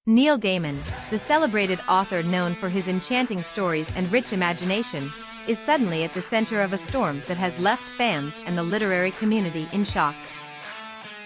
Neil Gaiman, the celebrated author known for his enchanting stories and rich imagination, is suddenly at the center of a storm that has left fans and the literary community in shock.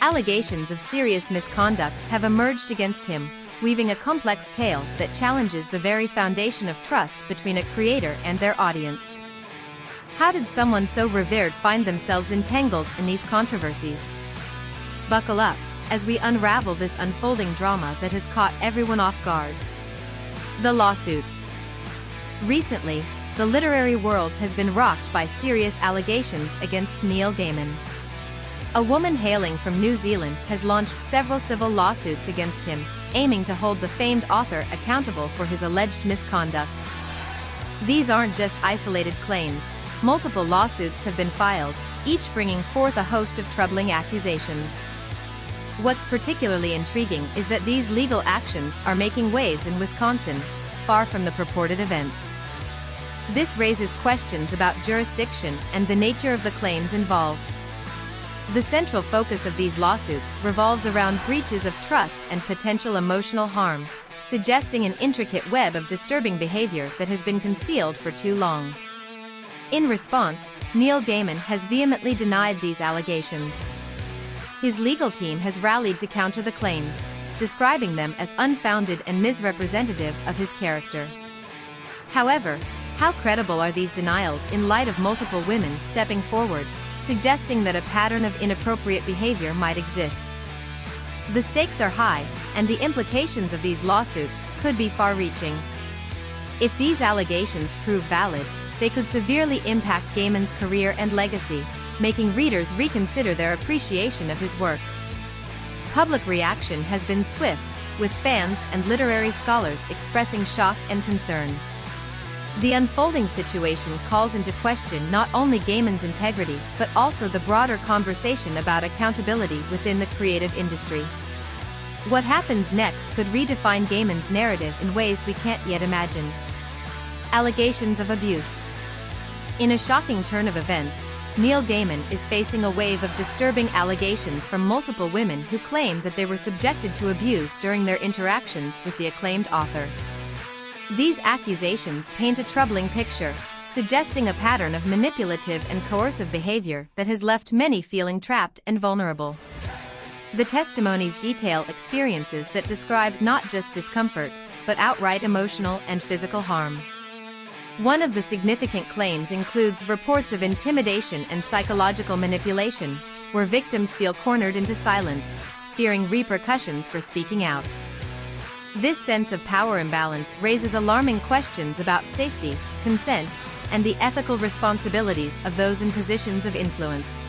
Allegations of serious misconduct have emerged against him, weaving a complex tale that challenges the very foundation of trust between a creator and their audience. How did someone so revered find themselves entangled in these controversies? Buckle up as we unravel this unfolding drama that has caught everyone off guard. The lawsuits. Recently, the literary world has been rocked by serious allegations against Neil Gaiman. A woman hailing from New Zealand has launched several civil lawsuits against him, aiming to hold the famed author accountable for his alleged misconduct. These aren't just isolated claims. Multiple lawsuits have been filed, each bringing forth a host of troubling accusations. What's particularly intriguing is that these legal actions are making waves in Wisconsin, far from the purported events. This raises questions about jurisdiction and the nature of the claims involved. The central focus of these lawsuits revolves around breaches of trust and potential emotional harm, suggesting an intricate web of disturbing behavior that has been concealed for too long. In response, Neil Gaiman has vehemently denied these allegations. His legal team has rallied to counter the claims, describing them as unfounded and misrepresentative of his character. However, how credible are these denials in light of multiple women stepping forward, suggesting that a pattern of inappropriate behavior might exist? The stakes are high, and the implications of these lawsuits could be far-reaching. If these allegations prove valid, they could severely impact Gaiman's career and legacy, making readers reconsider their appreciation of his work. Public reaction has been swift, with fans and literary scholars expressing shock and concern. The unfolding situation calls into question not only Gaiman's integrity but also the broader conversation about accountability within the creative industry. What happens next could redefine Gaiman's narrative in ways we can't yet imagine. Allegations of abuse. In a shocking turn of events, Neil Gaiman is facing a wave of disturbing allegations from multiple women who claim that they were subjected to abuse during their interactions with the acclaimed author. These accusations paint a troubling picture, suggesting a pattern of manipulative and coercive behavior that has left many feeling trapped and vulnerable. The testimonies detail experiences that describe not just discomfort, but outright emotional and physical harm. One of the significant claims includes reports of intimidation and psychological manipulation, where victims feel cornered into silence, fearing repercussions for speaking out. This sense of power imbalance raises alarming questions about safety, consent, and the ethical responsibilities of those in positions of influence.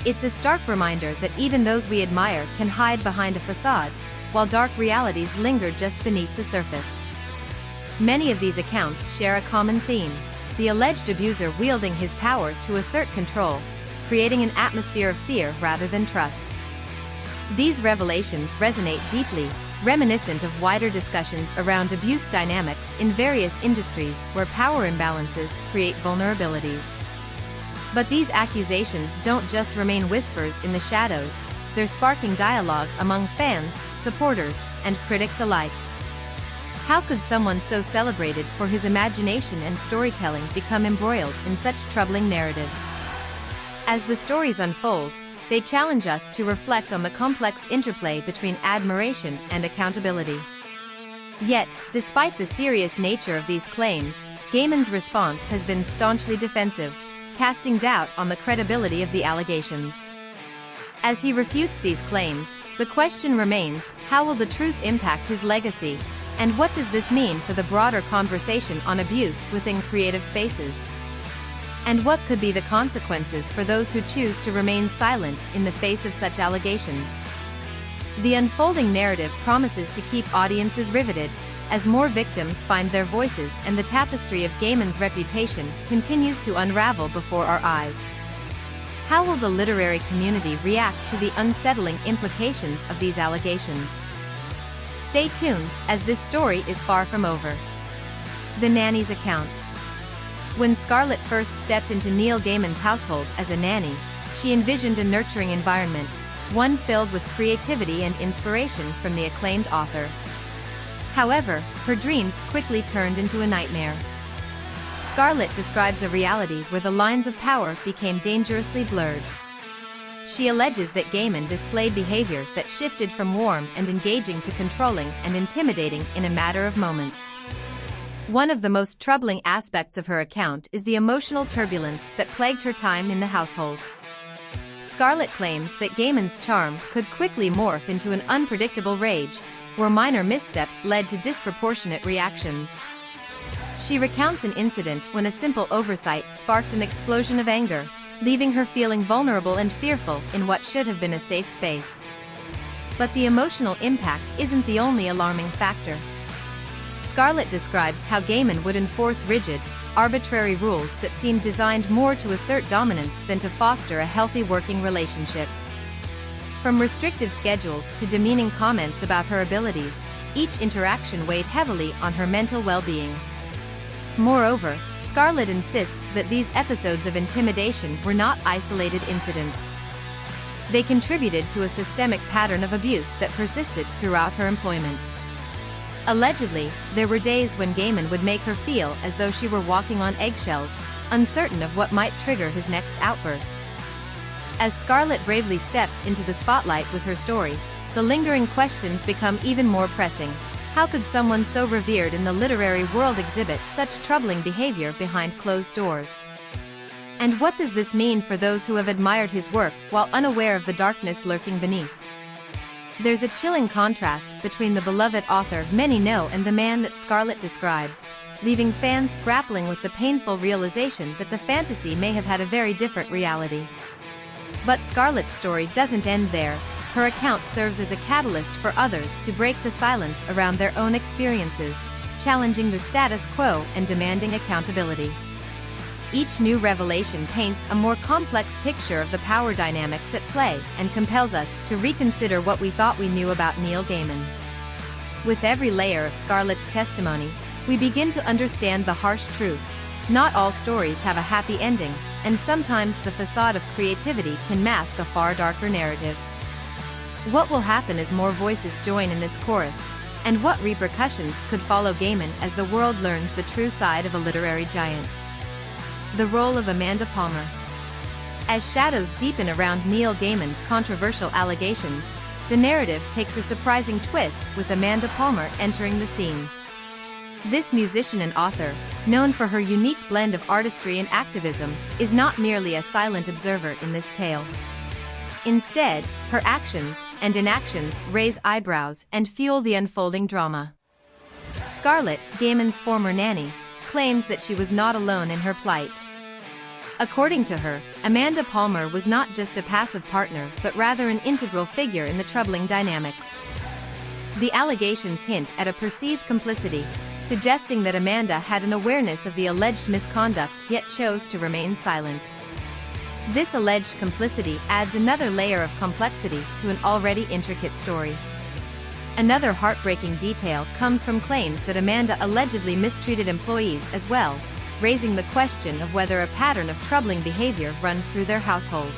It's a stark reminder that even those we admire can hide behind a facade, while dark realities linger just beneath the surface. Many of these accounts share a common theme: the alleged abuser wielding his power to assert control, creating an atmosphere of fear rather than trust. These revelations resonate deeply, reminiscent of wider discussions around abuse dynamics in various industries where power imbalances create vulnerabilities. But these accusations don't just remain whispers in the shadows, they're sparking dialogue among fans, supporters, and critics alike. How could someone so celebrated for his imagination and storytelling become embroiled in such troubling narratives? As the stories unfold, they challenge us to reflect on the complex interplay between admiration and accountability. Yet, despite the serious nature of these claims, Gaiman's response has been staunchly defensive, casting doubt on the credibility of the allegations. As he refutes these claims, the question remains: how will the truth impact his legacy? And what does this mean for the broader conversation on abuse within creative spaces? And what could be the consequences for those who choose to remain silent in the face of such allegations? The unfolding narrative promises to keep audiences riveted, as more victims find their voices and the tapestry of Gaiman's reputation continues to unravel before our eyes. How will the literary community react to the unsettling implications of these allegations? Stay tuned, as this story is far from over. The nanny's account. When Scarlett first stepped into Neil Gaiman's household as a nanny, she envisioned a nurturing environment, one filled with creativity and inspiration from the acclaimed author. However, her dreams quickly turned into a nightmare. Scarlett describes a reality where the lines of power became dangerously blurred. She alleges that Gaiman displayed behavior that shifted from warm and engaging to controlling and intimidating in a matter of moments. One of the most troubling aspects of her account is the emotional turbulence that plagued her time in the household. Scarlett claims that Gaiman's charm could quickly morph into an unpredictable rage, where minor missteps led to disproportionate reactions. She recounts an incident when a simple oversight sparked an explosion of anger, leaving her feeling vulnerable and fearful in what should have been a safe space. But the emotional impact isn't the only alarming factor. Scarlett describes how Gaiman would enforce rigid, arbitrary rules that seemed designed more to assert dominance than to foster a healthy working relationship. From restrictive schedules to demeaning comments about her abilities, each interaction weighed heavily on her mental well-being. Moreover, Scarlett insists that these episodes of intimidation were not isolated incidents. They contributed to a systemic pattern of abuse that persisted throughout her employment. Allegedly, there were days when Gaiman would make her feel as though she were walking on eggshells, uncertain of what might trigger his next outburst. As Scarlett bravely steps into the spotlight with her story, the lingering questions become even more pressing. How could someone so revered in the literary world exhibit such troubling behavior behind closed doors? And what does this mean for those who have admired his work while unaware of the darkness lurking beneath? There's a chilling contrast between the beloved author many know and the man that Scarlett describes, leaving fans grappling with the painful realization that the fantasy may have had a very different reality. But Scarlett's story doesn't end there. Her account serves as a catalyst for others to break the silence around their own experiences, challenging the status quo and demanding accountability. Each new revelation paints a more complex picture of the power dynamics at play and compels us to reconsider what we thought we knew about Neil Gaiman. With every layer of Scarlett's testimony, we begin to understand the harsh truth. Not all stories have a happy ending, and sometimes the facade of creativity can mask a far darker narrative. What will happen as more voices join in this chorus, and what repercussions could follow Gaiman as the world learns the true side of a literary giant? The role of Amanda Palmer. As shadows deepen around Neil Gaiman's controversial allegations, the narrative takes a surprising twist with Amanda Palmer entering the scene. This musician and author, known for her unique blend of artistry and activism, is not merely a silent observer in this tale. Instead, her actions and inactions raise eyebrows and fuel the unfolding drama. Scarlett, Gaiman's former nanny, claims that she was not alone in her plight. According to her, Amanda Palmer was not just a passive partner but rather an integral figure in the troubling dynamics. The allegations hint at a perceived complicity, suggesting that Amanda had an awareness of the alleged misconduct yet chose to remain silent. This alleged complicity adds another layer of complexity to an already intricate story. Another heartbreaking detail comes from claims that Amanda allegedly mistreated employees as well, raising the question of whether a pattern of troubling behavior runs through their household.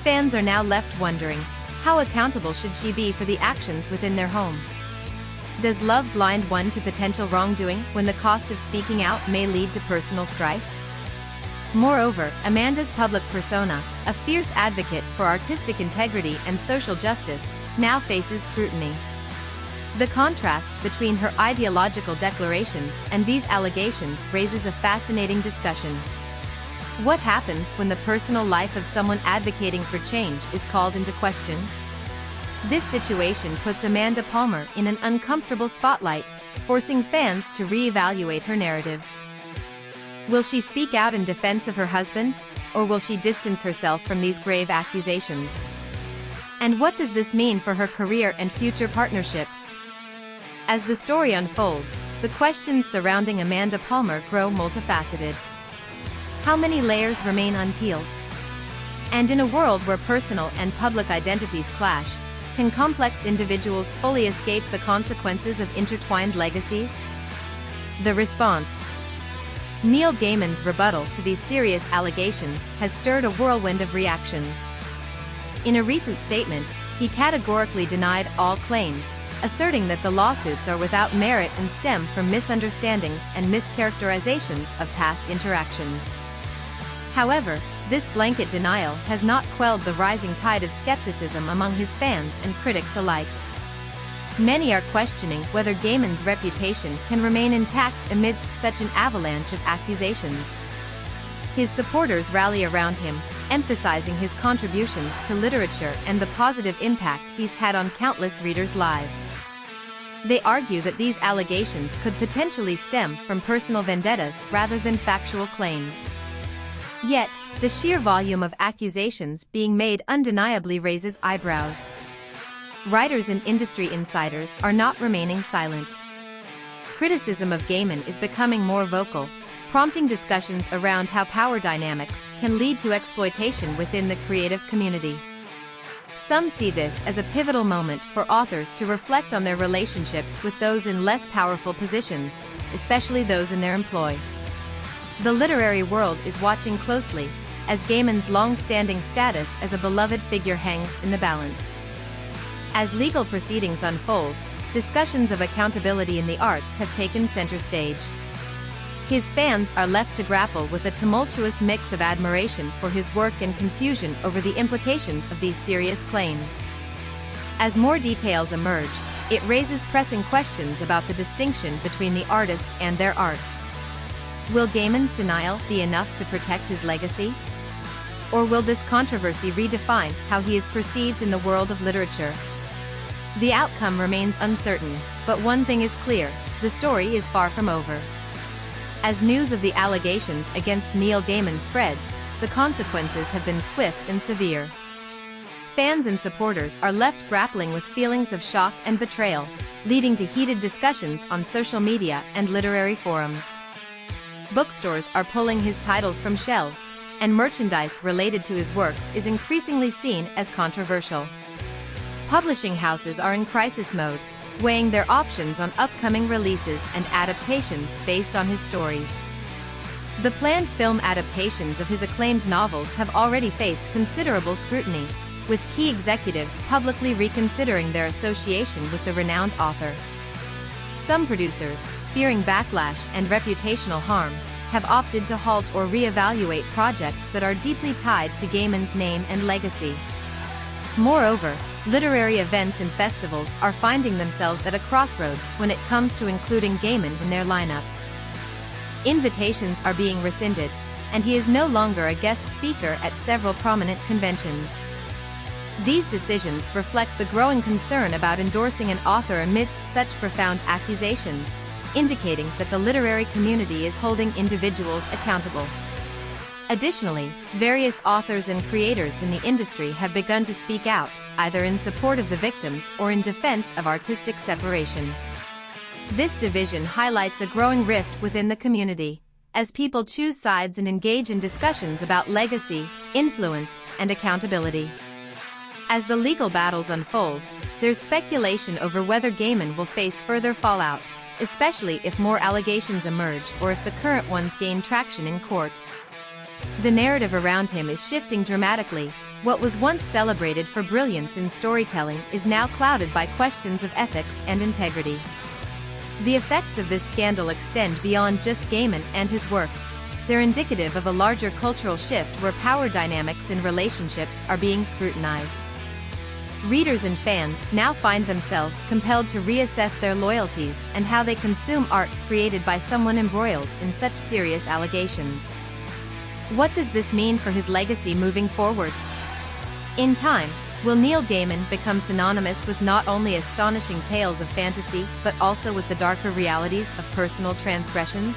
Fans are now left wondering, how accountable should she be for the actions within their home? Does love blind one to potential wrongdoing when the cost of speaking out may lead to personal strife? Moreover, Amanda's public persona, a fierce advocate for artistic integrity and social justice, now faces scrutiny. The contrast between her ideological declarations and these allegations raises a fascinating discussion. What happens when the personal life of someone advocating for change is called into question? This situation puts Amanda Palmer in an uncomfortable spotlight, forcing fans to re-evaluate her narratives. Will she speak out in defense of her husband, or will she distance herself from these grave accusations? And what does this mean for her career and future partnerships? As the story unfolds, the questions surrounding Amanda Palmer grow multifaceted. How many layers remain unpeeled? And in a world where personal and public identities clash, can complex individuals fully escape the consequences of intertwined legacies? The response. Neil Gaiman's rebuttal to these serious allegations has stirred a whirlwind of reactions. In a recent statement, he categorically denied all claims, asserting that the lawsuits are without merit and stem from misunderstandings and mischaracterizations of past interactions. However, this blanket denial has not quelled the rising tide of skepticism among his fans and critics alike. Many are questioning whether Gaiman's reputation can remain intact amidst such an avalanche of accusations. His supporters rally around him, emphasizing his contributions to literature and the positive impact he's had on countless readers' lives. They argue that these allegations could potentially stem from personal vendettas rather than factual claims. Yet, the sheer volume of accusations being made undeniably raises eyebrows. Writers and industry insiders are not remaining silent. Criticism of Gaiman is becoming more vocal, prompting discussions around how power dynamics can lead to exploitation within the creative community. Some see this as a pivotal moment for authors to reflect on their relationships with those in less powerful positions, especially those in their employ. The literary world is watching closely, as Gaiman's long-standing status as a beloved figure hangs in the balance. As legal proceedings unfold, discussions of accountability in the arts have taken center stage. His fans are left to grapple with a tumultuous mix of admiration for his work and confusion over the implications of these serious claims. As more details emerge, it raises pressing questions about the distinction between the artist and their art. Will Gaiman's denial be enough to protect his legacy? Or will this controversy redefine how he is perceived in the world of literature? The outcome remains uncertain, but one thing is clear: the story is far from over. As news of the allegations against Neil Gaiman spreads, the consequences have been swift and severe. Fans and supporters are left grappling with feelings of shock and betrayal, leading to heated discussions on social media and literary forums. Bookstores are pulling his titles from shelves, and merchandise related to his works is increasingly seen as controversial. Publishing houses are in crisis mode, weighing their options on upcoming releases and adaptations based on his stories. The planned film adaptations of his acclaimed novels have already faced considerable scrutiny, with key executives publicly reconsidering their association with the renowned author. Some producers, fearing backlash and reputational harm, have opted to halt or reevaluate projects that are deeply tied to Gaiman's name and legacy. Moreover, literary events and festivals are finding themselves at a crossroads when it comes to including Gaiman in their lineups. Invitations are being rescinded, and he is no longer a guest speaker at several prominent conventions. These decisions reflect the growing concern about endorsing an author amidst such profound accusations, indicating that the literary community is holding individuals accountable. Additionally, various authors and creators in the industry have begun to speak out, either in support of the victims or in defense of artistic separation. This division highlights a growing rift within the community, as people choose sides and engage in discussions about legacy, influence, and accountability. As the legal battles unfold, there's speculation over whether Gaiman will face further fallout, especially if more allegations emerge or if the current ones gain traction in court. The narrative around him is shifting dramatically. What was once celebrated for brilliance in storytelling is now clouded by questions of ethics and integrity. The effects of this scandal extend beyond just Gaiman and his works. They're indicative of a larger cultural shift where power dynamics in relationships are being scrutinized. Readers and fans now find themselves compelled to reassess their loyalties and how they consume art created by someone embroiled in such serious allegations. What does this mean for his legacy moving forward? In time, will Neil Gaiman become synonymous with not only astonishing tales of fantasy but also with the darker realities of personal transgressions?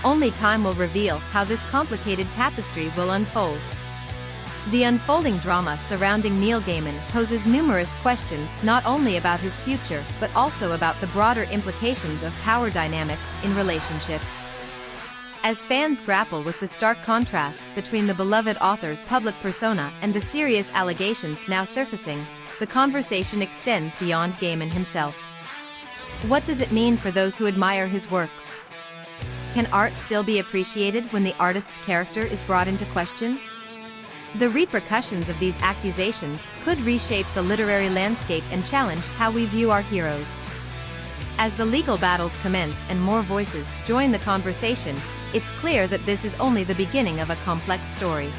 Only time will reveal how this complicated tapestry will unfold. The unfolding drama surrounding Neil Gaiman poses numerous questions not only about his future but also about the broader implications of power dynamics in relationships. As fans grapple with the stark contrast between the beloved author's public persona and the serious allegations now surfacing, the conversation extends beyond Gaiman himself. What does it mean for those who admire his works? Can art still be appreciated when the artist's character is brought into question? The repercussions of these accusations could reshape the literary landscape and challenge how we view our heroes. As the legal battles commence and more voices join the conversation, it's clear that this is only the beginning of a complex story.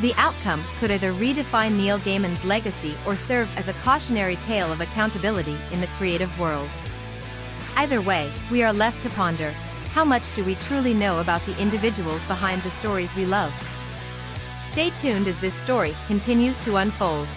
The outcome could either redefine Neil Gaiman's legacy or serve as a cautionary tale of accountability in the creative world. Either way, we are left to ponder, how much do we truly know about the individuals behind the stories we love? Stay tuned as this story continues to unfold.